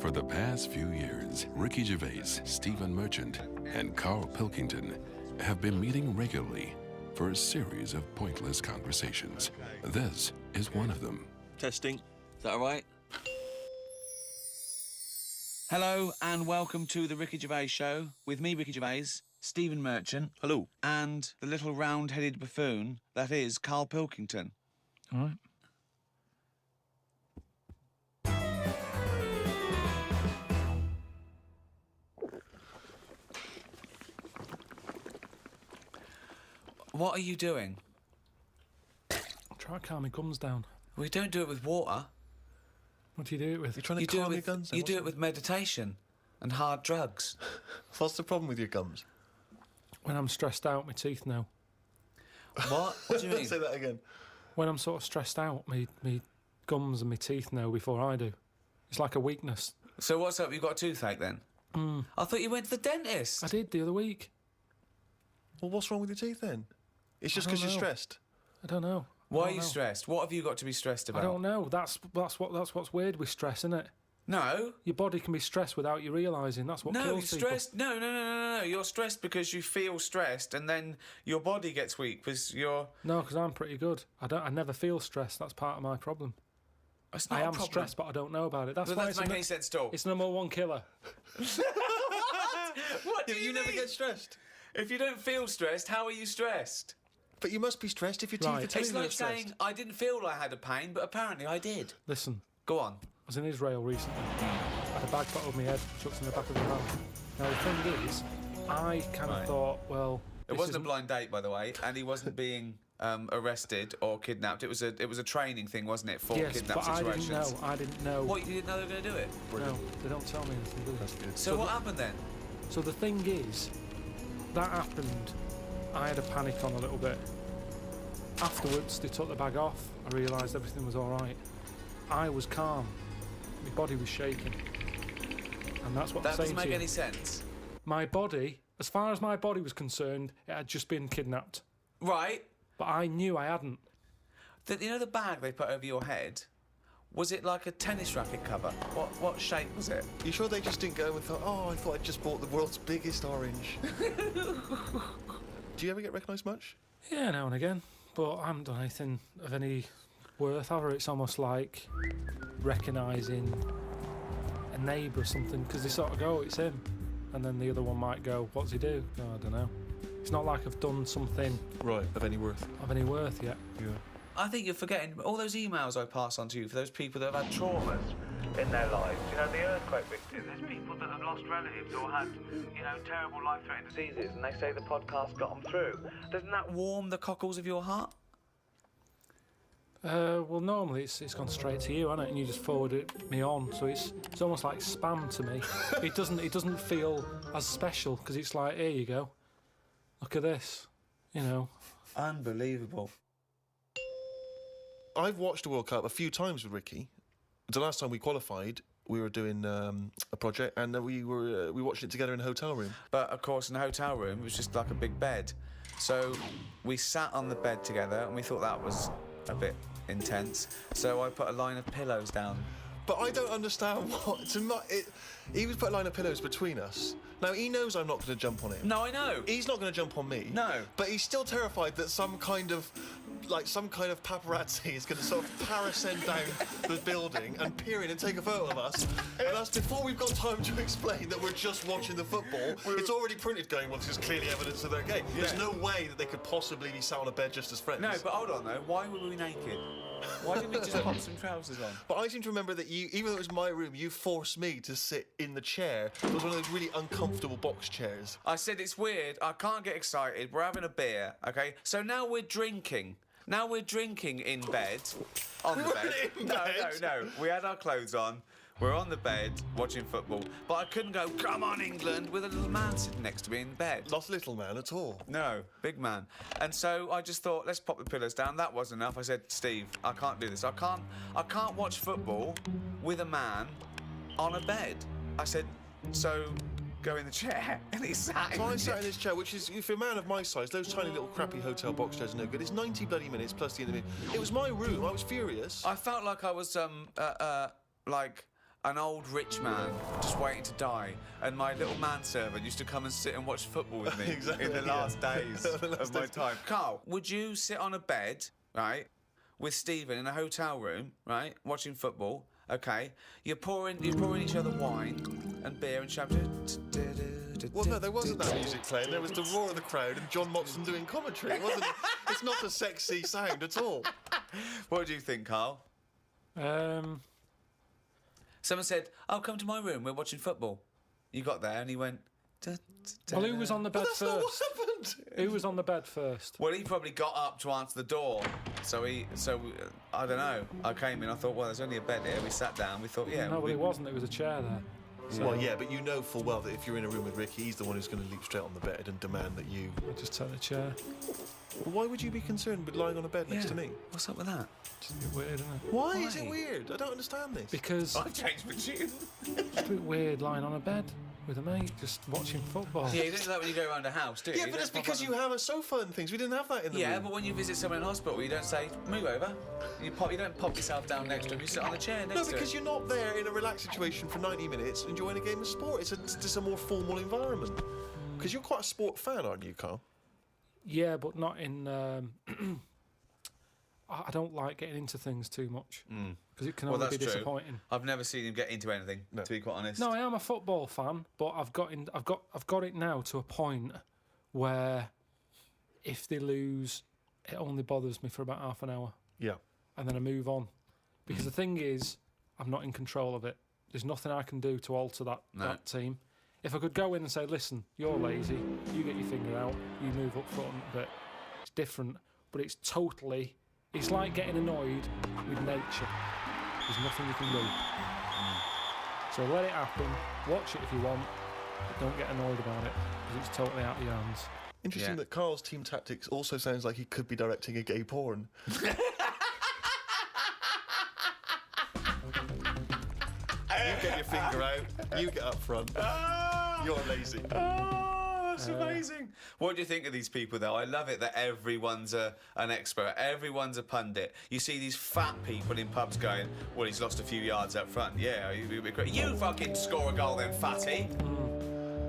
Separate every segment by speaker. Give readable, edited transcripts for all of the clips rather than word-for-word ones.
Speaker 1: For the past few years, Ricky Gervais, Stephen Merchant, and Karl Pilkington have been meeting regularly for a series of pointless conversations. This is one of them.
Speaker 2: Testing. Is that all right?
Speaker 3: Hello and welcome to the Ricky Gervais Show with me, Ricky Gervais, Stephen Merchant.
Speaker 2: Hello.
Speaker 3: And the little round-headed buffoon that is Karl Pilkington.
Speaker 4: All right.
Speaker 3: What are you doing?
Speaker 4: Try to calm my gums down.
Speaker 3: We don't do it with water.
Speaker 4: What do you do it with?
Speaker 2: You're trying to
Speaker 3: You do it
Speaker 2: calm your
Speaker 3: with,
Speaker 2: guns down.
Speaker 3: you do it with meditation and hard drugs.
Speaker 2: What's the problem with your gums?
Speaker 4: When I'm stressed out, my teeth know.
Speaker 3: What? What do you mean?
Speaker 2: Say that again.
Speaker 4: When I'm sort of stressed out, me gums and my teeth know before I do. It's like a weakness.
Speaker 3: So what's up? You got a toothache then? I thought you went to the dentist.
Speaker 4: I did the other week.
Speaker 2: Well, what's wrong with your teeth then? It's just
Speaker 4: I
Speaker 2: because
Speaker 4: don't
Speaker 2: you're
Speaker 4: know.
Speaker 2: stressed.
Speaker 4: I don't know.
Speaker 3: Why
Speaker 4: I
Speaker 3: are
Speaker 4: don't
Speaker 3: you
Speaker 4: know.
Speaker 3: stressed? What have you got to be stressed about?
Speaker 4: I don't know. That's what's weird with stress, isn't it?
Speaker 3: No.
Speaker 4: Your body can be stressed without you realising. That's what
Speaker 3: No, you're
Speaker 4: kills people.
Speaker 3: stressed. No. You're stressed because you feel stressed, and then your body gets weak because you're.
Speaker 4: No, because I'm pretty good. I never feel stressed. That's part of my problem.
Speaker 3: It's not
Speaker 4: I
Speaker 3: a
Speaker 4: am
Speaker 3: problem.
Speaker 4: stressed, but I don't know about it. That's
Speaker 3: That
Speaker 4: why
Speaker 3: doesn't make any sense at all.
Speaker 4: it's number one killer.
Speaker 3: What do you
Speaker 2: never
Speaker 3: mean?
Speaker 2: get stressed.
Speaker 3: If you don't feel stressed, how are you stressed?
Speaker 2: But you must be stressed if your teeth
Speaker 4: Right.
Speaker 2: are telling
Speaker 3: It's
Speaker 2: you you're
Speaker 3: like
Speaker 2: stressed.
Speaker 3: saying I didn't feel I had a pain, but apparently I did.
Speaker 4: Listen,
Speaker 3: Go on.
Speaker 4: I was in Israel recently. I had a bag put over my head, chucked in the back of the van. Now the thing is, I kind of
Speaker 3: Right.
Speaker 4: thought, well,
Speaker 3: It wasn't a blind date, by the way, and he wasn't being arrested or kidnapped. It was a training thing, wasn't it, for
Speaker 4: yes,
Speaker 3: kidnap
Speaker 4: but
Speaker 3: situations?
Speaker 4: I didn't know.
Speaker 3: What, you didn't know they were going to do it?
Speaker 4: No, they don't tell me anything, do they?
Speaker 2: That's good.
Speaker 3: So what happened then?
Speaker 4: So the thing is, that happened. I had a panic on a little bit. Afterwards, they took the bag off. I realised everything was all right. I was calm. My body was shaking, and that's what
Speaker 3: That
Speaker 4: I'm
Speaker 3: doesn't
Speaker 4: saying
Speaker 3: make
Speaker 4: to you.
Speaker 3: any sense.
Speaker 4: My body, as far as my body was concerned, it had just been kidnapped.
Speaker 3: Right.
Speaker 4: But I knew I hadn't.
Speaker 3: You know the bag they put over your head? Was it like a tennis racket cover? What shape was it?
Speaker 2: You sure they just didn't go and thought, oh, I thought I just bought the world's biggest orange? Do you ever get recognised much?
Speaker 4: Yeah, now and again. But I haven't done anything of any worth, have I? It's almost like recognising a neighbour or something, because they sort of go, it's him. And then the other one might go, what's he do? Oh, I don't know. It's not like I've done something
Speaker 2: Right, of any worth.
Speaker 4: of any worth yet.
Speaker 2: Yeah.
Speaker 3: I think you're forgetting all those emails I pass on to you for those people that have had traumas in their lives. You know, the earthquake victims. There's people that have lost relatives or had, terrible life-threatening diseases, and they say the podcast got them through. Doesn't that warm the cockles of your heart?
Speaker 4: Well, normally it's gone straight to you, hasn't it? And you just forward it me on, so it's almost like spam to me. It doesn't feel as special because it's like, here you go, look at this,
Speaker 3: Unbelievable.
Speaker 2: I've watched the World Cup a few times with Ricky. The last time we qualified, we were doing a project, and we watched it together in a hotel room.
Speaker 3: But, of course, in the hotel room, it was just like a big bed. So we sat on the bed together, and we thought that was a bit intense. So I put a line of pillows down.
Speaker 2: But I don't understand what... he was put a line of pillows between us. Now, he knows I'm not going to jump on him.
Speaker 3: No, I know.
Speaker 2: He's not going to jump on me.
Speaker 3: No.
Speaker 2: But he's still terrified that some kind of paparazzi is going to sort of parascend down the building and peer in and take a photo of us. And us, before we've got time to explain that we're just watching the football, it's already printed going, well, this is clearly evidence of their game.
Speaker 3: Yeah.
Speaker 2: There's no way that they could possibly be sat on a bed just as friends.
Speaker 3: No, but hold on, though. Why were we naked? Why didn't we just pop some trousers on?
Speaker 2: But I seem to remember that you, even though it was my room, you forced me to sit in the chair. It was one of those really uncomfortable box chairs.
Speaker 3: I said it's weird. I can't get excited. We're having a beer, okay? So now we're drinking. Now we're drinking in bed. On the bed.
Speaker 2: In bed?
Speaker 3: No. We had our clothes on. We're on the bed watching football. But I couldn't go, come on, England, with a little man sitting next to me in bed.
Speaker 2: Not a little man at all.
Speaker 3: No, big man. And so I just thought, let's pop the pillows down. That wasn't enough. I said, Steve, I can't do this. I can't watch football with a man on a bed. I said, so go in the chair. And he sat
Speaker 2: So I
Speaker 3: in the
Speaker 2: sat
Speaker 3: chair.
Speaker 2: in this chair, which is, for a man of my size, those tiny little crappy hotel box chairs are no good. It's 90 bloody minutes plus the interview. It was my room. I was furious.
Speaker 3: I felt like I was, like an old rich man just waiting to die, and my little manservant used to come and sit and watch football with me
Speaker 2: Exactly,
Speaker 3: in the
Speaker 2: yeah.
Speaker 3: last days
Speaker 2: The last
Speaker 3: of my
Speaker 2: days.
Speaker 3: time. Carl, would you sit on a bed, right, with Stephen in a hotel room, right, watching football? Okay, you're pouring each other wine and beer and champagne.
Speaker 2: Well, no, there wasn't that music playing. There was the roar of the crowd and John Motson doing commentary. It wasn't. It's not a sexy sound at all.
Speaker 3: What do you think, Carl? Someone said, "Oh, come to my room. We're watching football." You got there and he went.
Speaker 4: Well, who was on the bed
Speaker 2: That's not what
Speaker 4: first?
Speaker 2: happened.
Speaker 4: Who was on the bed first?
Speaker 3: Well, he probably got up to answer the door. So I don't know. I came in. I thought, well, there's only a bed here. We sat down. We thought, yeah.
Speaker 4: No, well, it wasn't. It was a chair there. So
Speaker 2: Well, yeah, but you know full well that if you're in a room with Ricky, he's the one who's going to leap straight on the bed and demand that you.
Speaker 4: I just took the chair.
Speaker 2: Well, why would you be concerned with lying on a bed next to me?
Speaker 3: What's up with that?
Speaker 4: It's a bit weird, isn't it?
Speaker 2: Why is it weird? I don't understand this.
Speaker 4: Because
Speaker 3: I've changed my tune.
Speaker 4: it's a bit weird lying on a bed with a mate just watching football.
Speaker 3: Yeah, you don't do that when you go around a house, do you?
Speaker 2: Yeah,
Speaker 3: You
Speaker 2: but
Speaker 3: don't
Speaker 2: it's
Speaker 3: pop
Speaker 2: because
Speaker 3: up
Speaker 2: you have a sofa and things. We didn't have that in the
Speaker 3: Yeah,
Speaker 2: room.
Speaker 3: but when you visit someone in hospital, you don't say, move over. You don't pop yourself down next to him. You sit on a chair next
Speaker 2: No,
Speaker 3: to him.
Speaker 2: because you're not there in a relaxed situation for 90 minutes enjoying a game of sport. It's just a more formal environment. Because you're quite a sport fan, aren't you, Karl?
Speaker 4: Yeah, but not in. I don't like getting into things too much because it can
Speaker 3: Well,
Speaker 4: only
Speaker 3: that's
Speaker 4: be
Speaker 3: true.
Speaker 4: disappointing.
Speaker 3: I've never seen him get into anything, to be quite honest.
Speaker 4: No, I am a football fan, but I've got it now to a point where if they lose, it only bothers me for about half an hour,
Speaker 2: Yeah.
Speaker 4: and then I move on. Because the thing is, I'm not in control of it. There's nothing I can do to alter that team. If I could go in and say, listen, you're lazy, you get your finger out, you move up front a bit, it's different, but it's totally. It's like getting annoyed with nature. There's nothing you can do. So let it happen, watch it if you want, but don't get annoyed about it, because it's totally out of your hands.
Speaker 2: Interesting that Karl's team tactics also sounds like he could be directing a gay porn. You get your finger out, you get up front. You're lazy.
Speaker 3: That's amazing. What do you think of these people, though? I love it that everyone's an expert. Everyone's a pundit. You see these fat people in pubs going, well, he's lost a few yards up front. Yeah, you fucking score a goal then, fatty.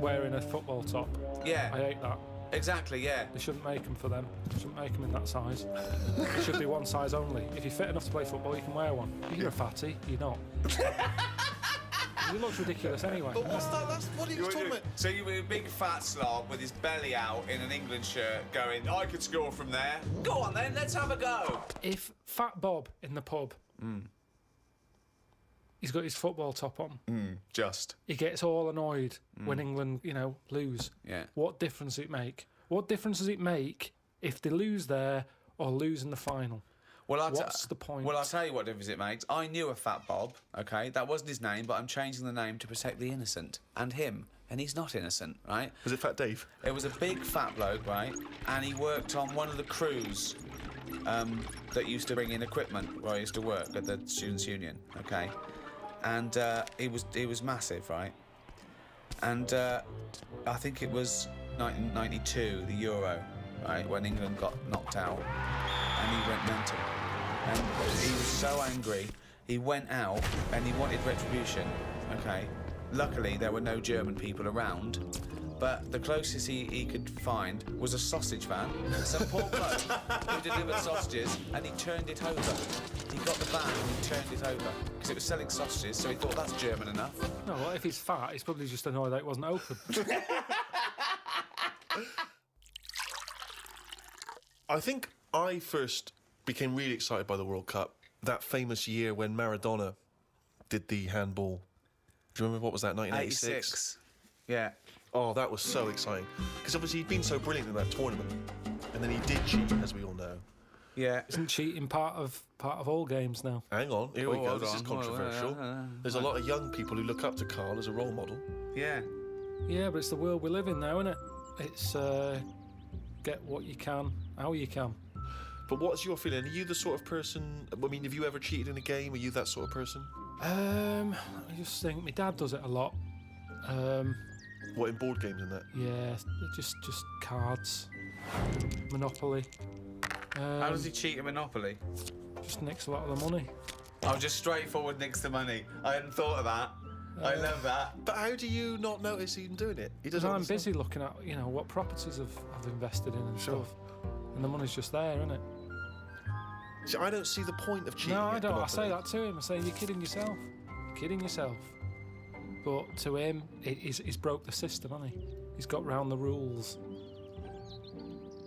Speaker 4: Wearing a football top.
Speaker 3: Yeah.
Speaker 4: I hate that.
Speaker 3: Exactly, yeah.
Speaker 4: They shouldn't make them for them. They shouldn't make them in that size. It should be one size only. If you're fit enough to play football, you can wear one. If you're a fatty, you're not. It looks ridiculous anyway.
Speaker 2: But what's that? That's what he was talking about.
Speaker 3: So you were a big fat slob with his belly out in an England shirt going, I could score from there. Go on then, let's have a go.
Speaker 4: If Fat Bob in the pub, he's got his football top on,
Speaker 3: Just.
Speaker 4: he gets all annoyed when England, lose.
Speaker 3: Yeah.
Speaker 4: What difference does it make? What difference does it make if they lose there or lose in the final?
Speaker 3: Well,
Speaker 4: What's the point?
Speaker 3: Well, I'll tell you what difference it makes. I knew a Fat Bob, okay? That wasn't his name, but I'm changing the name to protect the innocent. And him. And he's not innocent, right?
Speaker 2: Was it Fat Dave?
Speaker 3: It was a big fat bloke, right? And he worked on one of the crews that used to bring in equipment where I used to work at the Students' Union, okay? And he was massive, right? And I think it was 1992, the Euro, right, when England got knocked out. And he went mental. And he was so angry, he went out and he wanted retribution, okay? Luckily, there were no German people around, but the closest he could find was a sausage van, some poor bloke who delivered sausages, and he turned it over. He got the van and he turned it over, because it was selling sausages, so he thought, that's German enough.
Speaker 4: No, well, if he's fat, he's probably just annoyed that it wasn't open.
Speaker 2: I think I first became really excited by the World Cup that famous year when Maradona did the handball. Do you remember what was that, 1986?
Speaker 3: Yeah.
Speaker 2: Oh, that was so exciting. Because obviously he'd been so brilliant in that tournament. And then he did cheat, as we all know.
Speaker 3: Yeah.
Speaker 4: Isn't cheating part of all games now?
Speaker 2: Hang on, here we
Speaker 3: Oh,
Speaker 2: go.
Speaker 3: hold
Speaker 2: This is
Speaker 3: on.
Speaker 2: controversial. There's a lot of young people who look up to Karl as a role model.
Speaker 3: Yeah.
Speaker 4: Yeah, but it's the world we live in now, isn't it? It's get what you can, how you can.
Speaker 2: But what's your feeling? Are you the sort of person... I mean, have you ever cheated in a game? Are you that sort of person?
Speaker 4: I just think my dad does it a lot.
Speaker 2: What, in board games and that?
Speaker 4: Yeah, just cards, Monopoly.
Speaker 3: How does he cheat at Monopoly?
Speaker 4: Just nicks a lot of the money.
Speaker 3: I'll just straightforward nix the money. I hadn't thought of that. I love that.
Speaker 2: But how do you not notice him doing it? He
Speaker 4: Because
Speaker 2: doesn't.
Speaker 4: I'm busy looking at, you know, what properties I've invested in and
Speaker 2: Sure.
Speaker 4: stuff. And the money's just there, isn't it?
Speaker 2: See, I don't see the point of cheating.
Speaker 4: No, I
Speaker 2: at
Speaker 4: don't. I
Speaker 2: Monopoly.
Speaker 4: say that to him. I say, you're kidding yourself. You're kidding yourself. But to him, he's broke the system, hasn't he? He's got round the rules.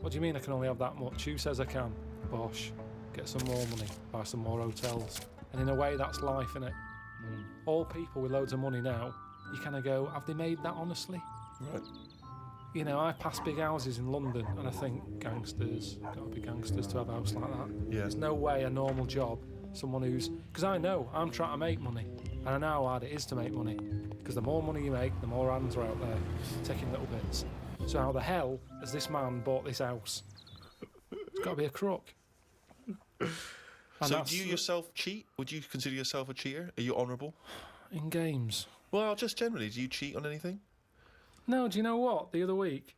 Speaker 4: What do you mean I can only have that much? Who says I can? Bosh. Get some more money. Buy some more hotels. And in a way, that's life, innit? All people with loads of money now, you kind of go, have they made that honestly?
Speaker 2: Right.
Speaker 4: You know, I pass big houses in London and I think, gangsters, gotta be gangsters to have a house like that.
Speaker 2: Yeah.
Speaker 4: There's no way a normal job, someone who's... Because I know, I'm trying to make money. And I know how hard it is to make money. Because the more money you make, the more hands are out there, taking little bits. So how the hell has this man bought this house? It's got to be a crook. And
Speaker 2: So
Speaker 4: that's
Speaker 2: do you yourself cheat? Would you consider yourself a cheater? Are you honourable?
Speaker 4: in games?
Speaker 2: Well, just generally, do you cheat on anything?
Speaker 4: No, do you know what? The other week,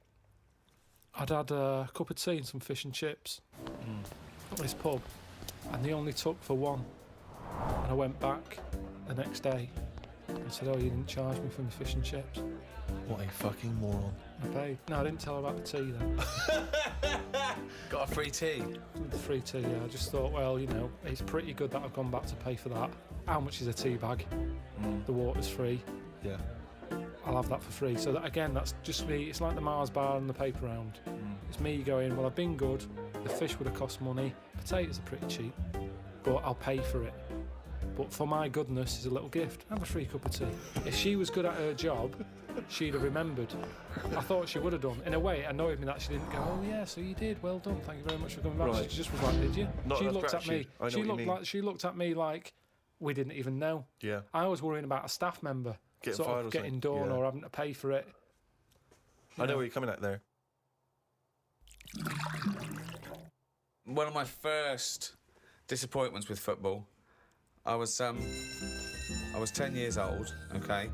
Speaker 4: I'd had a cup of tea and some fish and chips at this pub, and they only took for one. And I went back the next day and said, "Oh, you didn't charge me for my fish and chips."
Speaker 2: What a fucking moron.
Speaker 4: I paid. No, I didn't tell her about the tea then.
Speaker 3: Got a free tea.
Speaker 4: The free tea, yeah. I just thought, well, you know, it's pretty good that I've gone back to pay for that. How much is a tea bag? The water's free.
Speaker 2: Yeah.
Speaker 4: I'll have that for free. So that, again, that's just me. It's like the Mars bar and the paper round. It's me going, well, I've been good. The fish would have cost money. Potatoes are pretty cheap, but I'll pay for it. But for my goodness, is a little gift. Have a free cup of tea. If she was good at her job, she'd have remembered. I thought she would have done. In a way, it annoyed me that she didn't go, "Oh yeah, so you did. Well done. Thank you very much for coming back."
Speaker 2: Right.
Speaker 4: She just was like, "Did you?"
Speaker 2: Not
Speaker 4: She
Speaker 2: enough
Speaker 4: looked at me.
Speaker 2: gratitude. I know
Speaker 4: She
Speaker 2: what you
Speaker 4: looked
Speaker 2: mean.
Speaker 4: like she looked at me like we didn't even know.
Speaker 2: Yeah.
Speaker 4: I was worrying about a staff member
Speaker 2: Getting
Speaker 4: sort
Speaker 2: fired
Speaker 4: of
Speaker 2: or
Speaker 4: getting
Speaker 2: something.
Speaker 4: done
Speaker 2: Yeah.
Speaker 4: or having to pay for it.
Speaker 2: I know where you're coming at there.
Speaker 3: One of my first disappointments with football, I was 10 years old, okay,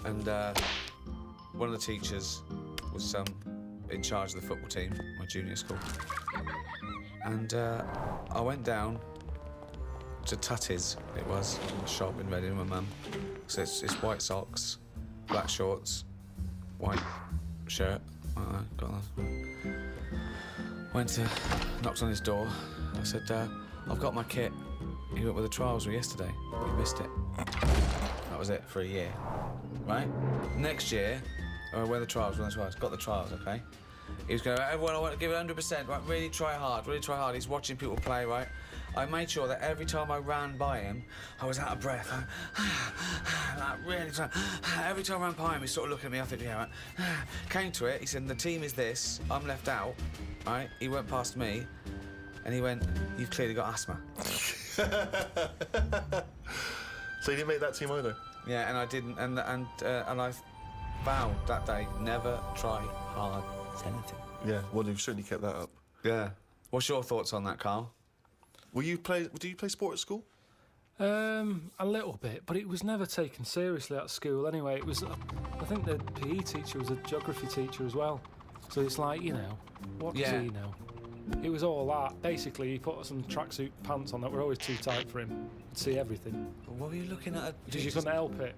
Speaker 3: and one of the teachers was in charge of the football team, my junior school, and I went down to Tutty's, it was, a shop in Reading with my mum. So it's white socks, black shorts, white shirt. Got that. Knocked on his door. I said, "I've got my kit. You went with the trials yesterday. You missed it." That was it for a year, right? Next year, where the trials, got the trials, okay? He was going, "Everyone, I want to give it 100%, right? Really try hard, really try hard." He's watching people play, right? I made sure that every time I ran by him, I was out of breath. Like, really trying. Every time I ran by him, he's sort of looking at me. I think, yeah, right. Came to it, he said, "The team is this, I'm left out," right? He went past me, and he went, "You've clearly got asthma."
Speaker 2: So you didn't make that team either?
Speaker 3: Yeah, and I didn't, and I vowed that day, never try hard at anything.
Speaker 2: Yeah. Well, you've certainly kept that up.
Speaker 3: Yeah. What's your thoughts on that, Karl?
Speaker 2: Do you play sport at school?
Speaker 4: A little bit, but it was never taken seriously at school anyway. It was, I think the PE teacher was a geography teacher as well. So it's like, you know, what does
Speaker 3: Yeah.
Speaker 4: he know? It was all that. Basically, he put some tracksuit pants on that were always too tight for him. He'd see everything.
Speaker 3: What were you looking at?
Speaker 4: Because you couldn't help it.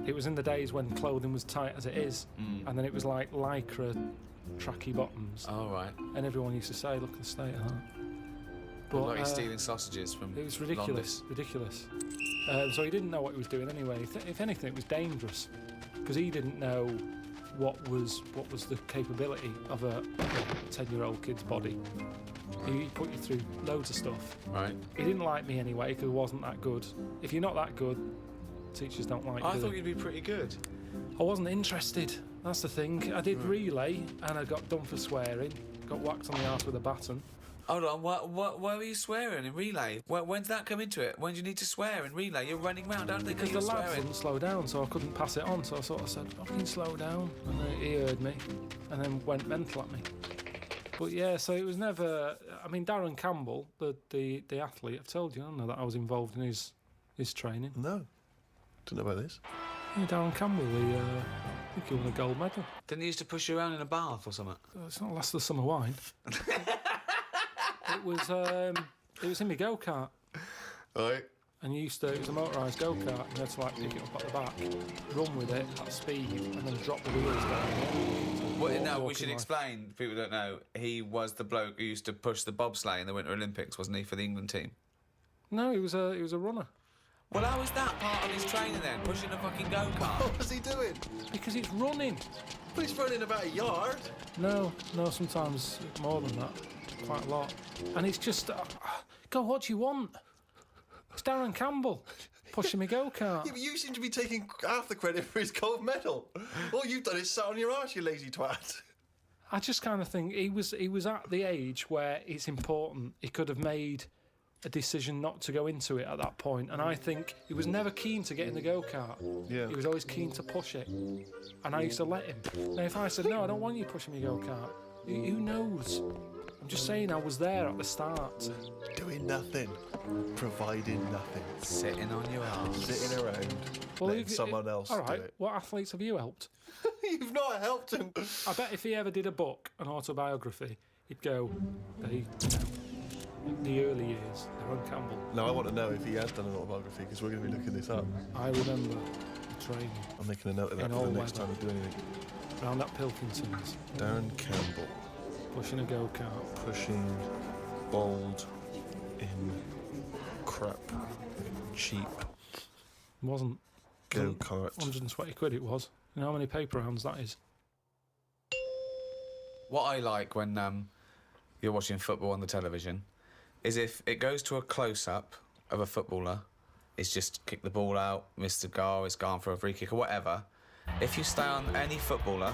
Speaker 4: It was in the days when clothing was tight as it is, and then it was like lycra tracky bottoms.
Speaker 3: Oh, right.
Speaker 4: And everyone used to say, "Look at the state of that." But
Speaker 3: Like he's stealing sausages from
Speaker 4: it was ridiculous, ridiculous. So he didn't know what he was doing anyway. If anything, it was dangerous because he didn't know what was the capability of a 10-year-old kid's body. He put you through loads of stuff.
Speaker 3: Right.
Speaker 4: He didn't like me anyway because I wasn't that good. If you're not that good, teachers don't like you.
Speaker 3: I
Speaker 4: do
Speaker 3: thought
Speaker 4: they?
Speaker 3: you'd be pretty good.
Speaker 4: I wasn't interested. That's the thing. I did relay and I got done for swearing. Got whacked on the arse with a baton.
Speaker 3: Hold on, why were you swearing in relay? When did that come into it? When do you need to swear in relay? You're running round, aren't they?
Speaker 4: Because the lads wouldn't slow down, so I couldn't pass it on. So I sort of said, "Fucking slow down," and then he heard me, and then went mental at me. But yeah, so it was never. I mean, Darren Campbell, the athlete, I've told you, I don't know that I was involved in his training.
Speaker 2: No. Don't know about this.
Speaker 4: Yeah, Darren Campbell, I think he won a gold medal.
Speaker 3: Didn't he used to push you around in a bath or something?
Speaker 4: It's not last of the summer wine. It was in my go-kart.
Speaker 2: Right.
Speaker 4: And it was a motorised go-kart, and you had to like pick it up at the back, run with it at speed, and then drop the wheels down.
Speaker 3: Well, no, we should explain, people don't know, he was the bloke who used to push the bobsleigh in the Winter Olympics, wasn't he, for the England team?
Speaker 4: No, he was a runner.
Speaker 3: Well, how is that part of his training then, pushing a fucking go-kart?
Speaker 2: What was he doing?
Speaker 4: Because it's running.
Speaker 2: But he's running about a yard.
Speaker 4: No, sometimes more than that. Quite a lot. And it's just... God, what do you want? It's Darren Campbell pushing me go-kart.
Speaker 2: Yeah, but you seem to be taking half the credit for his gold medal. All you've done is sat on your arse, you lazy twat.
Speaker 4: I just kind of think he was at the age where it's important. He could have made a decision not to go into it at that point, and I think he was never keen to get in the go-kart.
Speaker 2: Yeah.
Speaker 4: He was always keen to push it, and I used to let him. Now, if I said, no, I don't want you pushing me go-kart, who knows? I'm just saying I was there at the start.
Speaker 2: Doing nothing. Providing nothing.
Speaker 3: Sitting on your arse.
Speaker 2: Sitting around.
Speaker 4: Well,
Speaker 2: Letting someone else
Speaker 4: all right,
Speaker 2: do it.
Speaker 4: what athletes have you helped?
Speaker 2: You've not helped him.
Speaker 4: I bet if he ever did a book, an autobiography, he'd go, the early years, Darren Campbell.
Speaker 2: Now, I want to know if he has done an autobiography, because we're going to be looking this up.
Speaker 4: I remember the training
Speaker 2: I'm making a note of that
Speaker 4: In
Speaker 2: for
Speaker 4: all
Speaker 2: the next
Speaker 4: weather.
Speaker 2: time we do anything.
Speaker 4: round at Pilkington's,
Speaker 2: Darren Campbell.
Speaker 4: pushing a go-kart.
Speaker 2: Pushing bold in crap cheap
Speaker 4: Wasn't.
Speaker 2: go-kart.
Speaker 4: 120 quid it was. You know how many paper rounds that is?
Speaker 3: What I like when you're watching football on the television is if it goes to a close-up of a footballer, it's just kick the ball out, missed the goal, it's gone for a free kick or whatever. If you stay on any footballer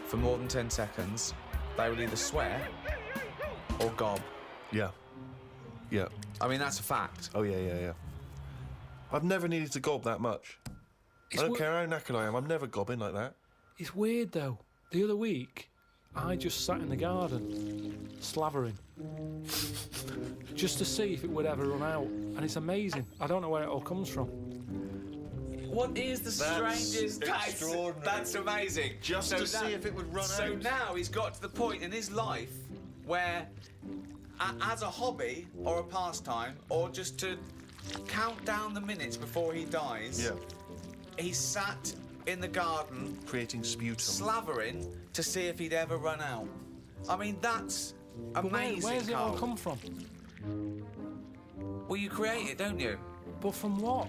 Speaker 3: for more than 10 seconds, they will either swear or gob.
Speaker 2: Yeah. Yeah.
Speaker 3: I mean, that's a fact.
Speaker 2: Oh, yeah. I've never needed to gob that much. I don't care how knackered I am, I'm never gobbing like that.
Speaker 4: It's weird though. The other week, I just sat in the garden, slavering, just to see if it would ever run out. And it's amazing. I don't know where it all comes from.
Speaker 3: What is the strangest...
Speaker 2: extraordinary.
Speaker 3: That's amazing.
Speaker 2: Just to see if it would run
Speaker 3: So
Speaker 2: out.
Speaker 3: now he's got to the point in his life where, as a hobby or a pastime, or just to count down the minutes before he dies,
Speaker 2: Yeah.
Speaker 3: he sat in the garden
Speaker 2: Creating sputum.
Speaker 3: slavering to see if he'd ever run out. I mean, that's
Speaker 4: But
Speaker 3: amazing,
Speaker 4: where's it all
Speaker 3: Karl.
Speaker 4: come from?
Speaker 3: Well, you create it, don't you?
Speaker 4: But from what?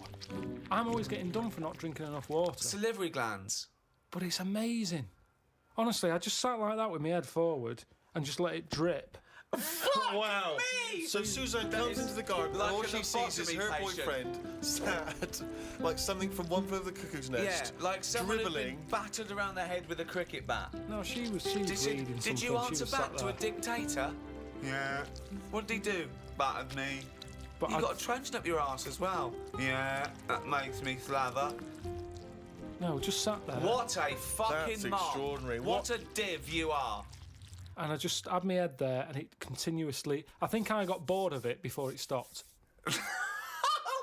Speaker 4: I'm always getting done for not drinking enough water.
Speaker 3: Salivary glands.
Speaker 4: But it's amazing. Honestly, I just sat like that with my head forward and just let it drip.
Speaker 2: Wow.
Speaker 3: me!
Speaker 2: So Suzanne
Speaker 3: That
Speaker 2: comes
Speaker 3: is
Speaker 2: into the garden
Speaker 3: like
Speaker 2: and all
Speaker 3: a
Speaker 2: she sees is her
Speaker 3: lobotomy
Speaker 2: boyfriend sat like something from One Flew Over the Cuckoo's Nest.
Speaker 3: Yeah, like someone who'd
Speaker 2: dribbling.
Speaker 3: been battered around the head with a cricket bat.
Speaker 4: No, she was reading something.
Speaker 3: Did you
Speaker 4: She
Speaker 3: answer
Speaker 4: was
Speaker 3: back
Speaker 4: sat
Speaker 3: to a
Speaker 4: there.
Speaker 3: dictator? Yeah. What did he do? Battered me.
Speaker 4: But
Speaker 3: You
Speaker 4: I-
Speaker 3: got a trench up your arse as well. Yeah, that makes me slather.
Speaker 4: No, just sat there.
Speaker 3: What a fucking
Speaker 2: That's
Speaker 3: mom.
Speaker 2: extraordinary.
Speaker 3: What a div you are.
Speaker 4: And I just had my head there and it continuously... I think I got bored of it before it stopped.
Speaker 3: Oh,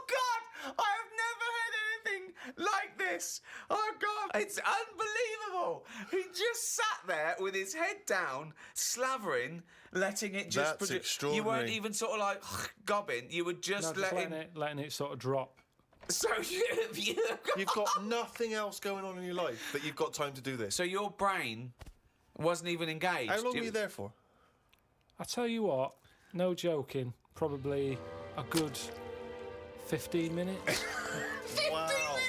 Speaker 3: God! I have never heard anything like this. Oh, God, it's unbelievable. He just sat there with his head down, slavering, letting it just...
Speaker 2: That's
Speaker 3: You
Speaker 2: extraordinary.
Speaker 3: weren't even sort of like gobbing. You were just,
Speaker 4: No, just
Speaker 3: letting...
Speaker 4: letting it sort of drop.
Speaker 3: So
Speaker 2: You've got nothing else going on in your life that you've got time to do this.
Speaker 3: So your brain wasn't even engaged.
Speaker 2: How long were you there for?
Speaker 4: I tell you what, no joking, probably a good 15 minutes.
Speaker 3: 15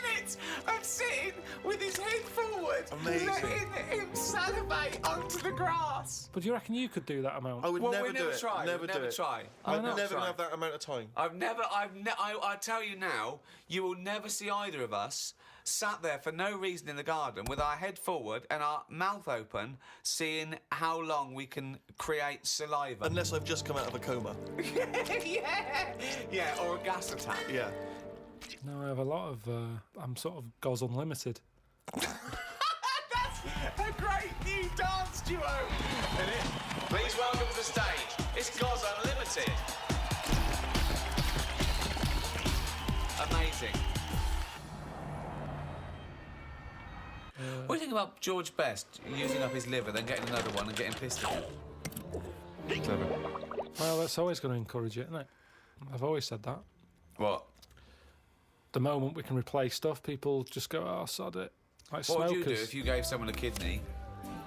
Speaker 3: minutes of sitting with his head forward,
Speaker 2: Amazing.
Speaker 3: letting him salivate onto the grass.
Speaker 4: But do you reckon you could do that amount?
Speaker 2: I would
Speaker 3: Well,
Speaker 2: never
Speaker 3: we
Speaker 2: do
Speaker 3: never
Speaker 2: it.
Speaker 3: try.
Speaker 2: Never
Speaker 3: We'd
Speaker 2: do
Speaker 3: never
Speaker 2: it.
Speaker 3: try.
Speaker 2: I'd
Speaker 3: I'd
Speaker 2: never
Speaker 3: try.
Speaker 2: have that amount of time.
Speaker 3: I tell you now, you will never see either of us sat there for no reason in the garden with our head forward and our mouth open, seeing how long we can create saliva.
Speaker 2: Unless I've just come out of a coma.
Speaker 3: yeah, or a gas attack.
Speaker 2: Yeah.
Speaker 4: No, I have a lot of... I'm sort of Goz Unlimited.
Speaker 3: That's a great new dance duo. Please welcome to the stage. It's Goz Unlimited. Amazing. What do you think about George Best using up his liver, then getting another one and getting pissed again?
Speaker 2: Clever.
Speaker 4: Well, that's always going to encourage it, isn't it? I've always said that.
Speaker 3: What?
Speaker 4: The moment we can replace stuff, people just go, oh, sod it. Like
Speaker 3: What would
Speaker 4: smokers.
Speaker 3: you do if you gave someone a kidney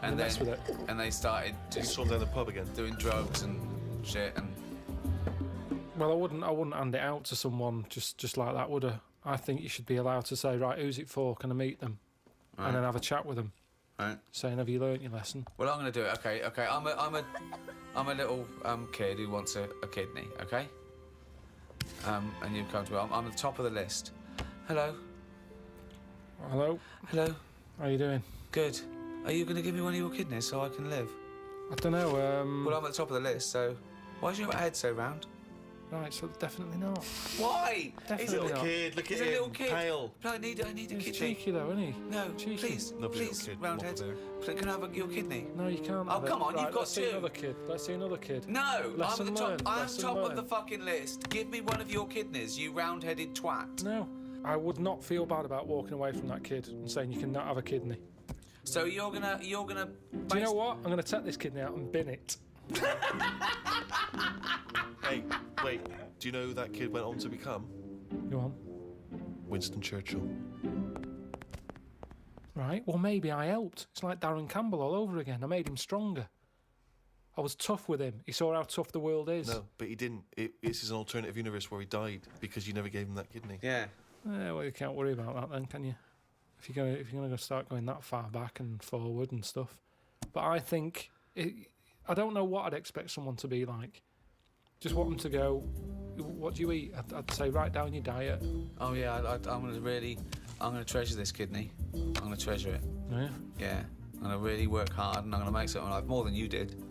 Speaker 3: and
Speaker 4: mess with it.
Speaker 3: and they started
Speaker 2: Just
Speaker 3: just
Speaker 2: swung down the pub again.
Speaker 3: doing drugs and shit and
Speaker 4: Well, I wouldn't hand it out to someone just like that, would I? I think you should be allowed to say, right, who's it for? Can I meet them?
Speaker 3: Right.
Speaker 4: And then have a chat with them,
Speaker 3: right.
Speaker 4: saying, have you learnt your lesson?
Speaker 3: Well, I'm going to do it. Okay. I'm a little kid who wants a kidney. Okay. And you come to me. I'm at the top of the list. Hello.
Speaker 4: Hello,
Speaker 3: Hello.
Speaker 4: how you doing?
Speaker 3: Good. Are you going to give me one of your kidneys so I can live?
Speaker 4: I don't know.
Speaker 3: Well, I'm at the top of the list, so why is your head so round?
Speaker 4: Right, so definitely not.
Speaker 3: Why?
Speaker 4: Definitely
Speaker 3: He's a
Speaker 4: not.
Speaker 2: Kid, look
Speaker 3: He's
Speaker 2: at
Speaker 3: a
Speaker 2: him,
Speaker 3: little kid.
Speaker 2: pale.
Speaker 3: No, I need a
Speaker 4: He's
Speaker 3: kidney.
Speaker 4: cheeky though, isn't he?
Speaker 3: No,
Speaker 4: Cheeky.
Speaker 3: please,
Speaker 2: Lovely little
Speaker 3: please,
Speaker 2: kid,
Speaker 3: roundhead.
Speaker 2: mop
Speaker 3: Can I have your kidney?
Speaker 4: No, you can't.
Speaker 3: Oh,
Speaker 4: have it.
Speaker 3: come on,
Speaker 4: Right,
Speaker 3: you've got
Speaker 4: let's see
Speaker 3: two.
Speaker 4: another kid. Let's see another kid.
Speaker 3: No,
Speaker 4: Lesson
Speaker 3: I'm at the top.
Speaker 4: learned,
Speaker 3: I'm
Speaker 4: lesson
Speaker 3: top of the
Speaker 4: learned.
Speaker 3: fucking list. Give me one of your kidneys, you round-headed twat.
Speaker 4: No, I would not feel bad about walking away from that kid and saying you cannot have a kidney.
Speaker 3: So you're gonna.
Speaker 4: Do you know what? I'm going to take this kidney out and bin it.
Speaker 2: Hey, wait. Do you know who that kid went on to become?
Speaker 4: Go on.
Speaker 2: Winston Churchill.
Speaker 4: Right, well, maybe I helped. It's like Darren Campbell all over again. I made him stronger. I was tough with him. He saw how tough the world is.
Speaker 2: No, but he didn't. This is an alternative universe where he died because you never gave him that kidney.
Speaker 3: Yeah.
Speaker 4: Well, you can't worry about that then, can you? If you're gonna start going that far back and forward and stuff. But I think I don't know what I'd expect someone to be like. Just want them to go, what do you eat? I'd say write down your diet.
Speaker 3: Oh yeah. I'm gonna treasure this kidney. I'm gonna treasure it.
Speaker 4: Yeah.
Speaker 3: Yeah. I'm gonna really work hard, and I'm gonna make something of my life more than you did.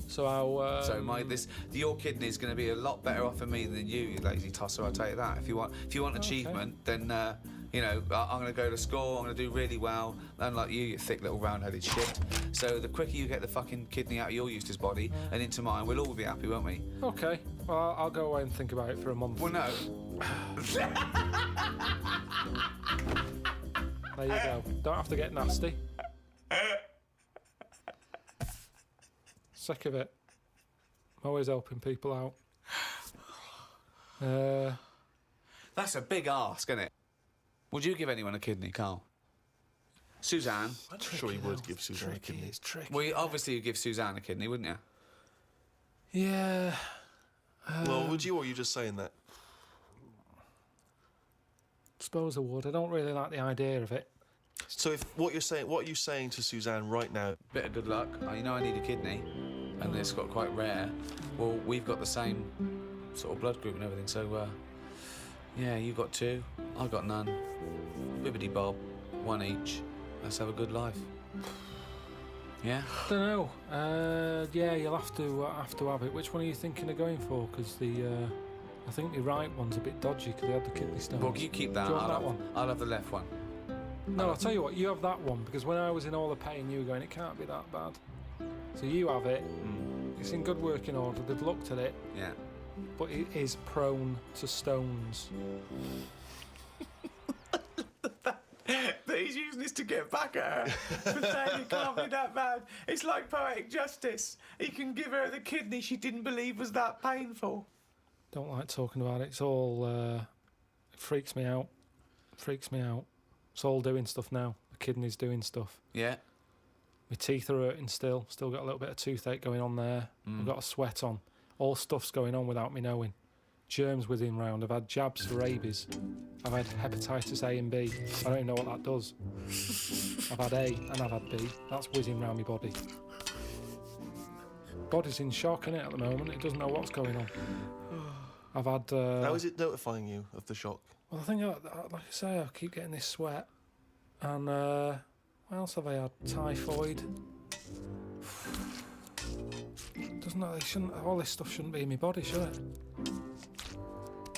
Speaker 4: So I'll.
Speaker 3: Your kidney is gonna be a lot better off for me than you lazy tosser. I'll tell you that. If you want achievement, then I'm gonna go to school. I'm gonna do really well. Unlike you thick little round-headed shit. So the quicker you get the fucking kidney out of your Eustace body and into mine, we'll all be happy, won't we?
Speaker 4: Okay. Well, I'll go away and think about it for a month.
Speaker 3: Well, no.
Speaker 4: There you go. Don't have to get nasty. Sick of it. I'm always helping people out.
Speaker 3: That's a big ask, isn't it? Would you give anyone a kidney, Karl? Suzanne?
Speaker 2: I'm sure he would give Suzanne a kidney.
Speaker 4: It's tricky.
Speaker 3: Well, obviously you'd give Suzanne a kidney, wouldn't you?
Speaker 4: Yeah.
Speaker 2: Well, would you, or are you just saying that?
Speaker 4: Suppose I would. I don't really like the idea of it.
Speaker 2: So what are you saying to Suzanne right now?
Speaker 3: Bit of good luck. I need a kidney, and it's got quite rare. Well, we've got the same sort of blood group and everything, so yeah, you've got two, I've got none. Bibbidi bob, one each. Let's have a good life. Yeah.
Speaker 4: Don't know. Yeah, you'll have to have it. Which one are you thinking of going for? Because I think the right one's a bit dodgy because they had the kidney stones.
Speaker 3: Well, you keep that.
Speaker 4: Do you want that one?
Speaker 3: I'll have the left one.
Speaker 4: No, I'll tell you what. You have that one because when I was in all the pain, you were going, it can't be that bad. So you have it. It's in good working order. They've looked at it,
Speaker 3: Yeah.
Speaker 4: but it is prone to stones.
Speaker 3: That he's using this to get back at her for saying it can't be that bad. It's like poetic justice. He can give her the kidney she didn't believe was that painful.
Speaker 4: Don't like talking about it. It's all it freaks me out. Freaks me out. It's all doing stuff now. The kidney's doing stuff.
Speaker 3: Yeah.
Speaker 4: My teeth are hurting still. Still got a little bit of toothache going on there. I've got a sweat on. All stuff's going on without me knowing. Germs whizzing round. I've had jabs for rabies. I've had hepatitis A and B. I don't even know what that does. I've had A and I've had B. That's whizzing round my body. Body's in shock, innit, at the moment. It doesn't know what's going on. I've had...
Speaker 2: How is it notifying you of the shock?
Speaker 4: Well, I think, like I say, I keep getting this sweat. And what else have I had? Typhoid. Doesn't that, all this stuff shouldn't be in my body, should it?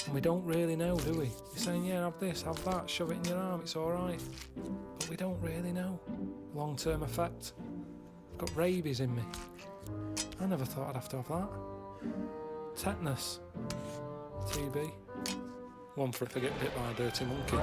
Speaker 4: And we don't really know, do we? You're saying, yeah, have this, have that, shove it in your arm, it's all right. But we don't really know. Long-term effect. I've got rabies in me. I never thought I'd have to have that. Tetanus. TB. One for if I get bit by a dirty monkey.